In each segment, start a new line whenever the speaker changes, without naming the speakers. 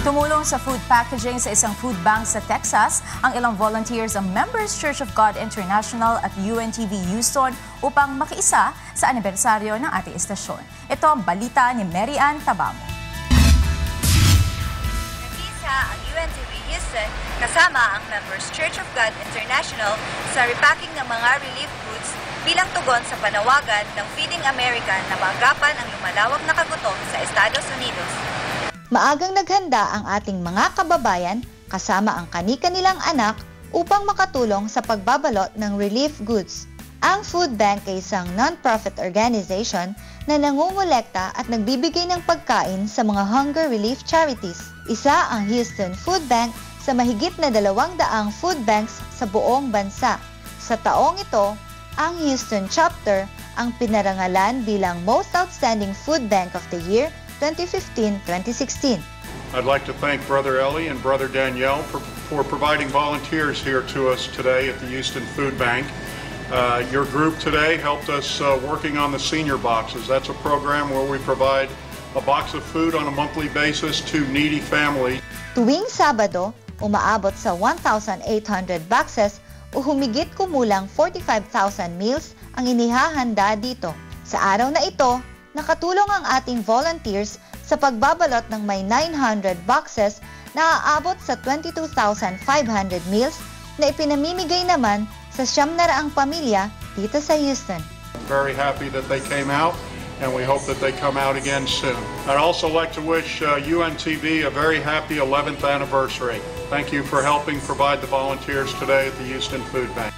Tumulong sa food packaging sa isang food bank sa Texas ang ilang volunteers ng Members Church of God International at UNTV Houston upang makiisa sa anibersaryo ng ating istasyon. Ito ang balita ni Mary Ann Tabamo.
Nakiisa ang UNTV Houston kasama ang Members Church of God International sa repacking ng mga relief goods bilang tugon sa panawagan ng Feeding America na maagapan ang lumalawak na kagutom sa Estados Unidos.
Maagang naghanda ang ating mga kababayan kasama ang kani-kanilang anak upang makatulong sa pagbabalot ng relief goods. Ang food bank ay isang non-profit organization na nangungulekta at nagbibigay ng pagkain sa mga hunger relief charities. Isa ang Houston Food Bank sa mahigit na 200 food banks sa buong bansa. Sa taong ito, ang Houston chapter ang pinarangalan bilang Most Outstanding Food Bank of the Year 2015-2016.
I'd like to thank Brother Ellie and Brother Danielle for providing volunteers here to us today at the Houston Food Bank. Your group today helped us working on the senior boxes. That's a program where we provide a box of food on a monthly basis to needy families.
Tuwing Sabado, umaabot sa 1,800 boxes o humigit kumulang 45,000 meals ang inihahanda dito. Sa araw na ito, nakatulong ang ating volunteers sa pagbabalot ng may 900 boxes na aabot sa 22,500 meals na ipinamimigay naman sa 900 pamilya dito sa Houston.
Very happy that they came out and we hope that they come out again soon. I'd also like to wish UNTV a very happy 11th anniversary. Thank you for helping provide the volunteers today at the Houston Food Bank.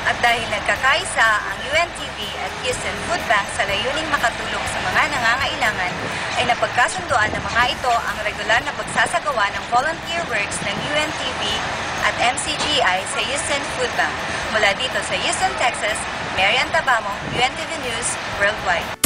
At dahil nagkakaisa ang UNTV at Houston Food Bank sa layuning makatulong sa mga nangangailangan, ay napagkasunduan ng mga ito ang regular na pagsasagawa ng volunteer works ng UNTV at MCGI sa Houston Food Bank. Mula dito sa Houston, Texas, Mary Ann Tabamo, UNTV News Worldwide.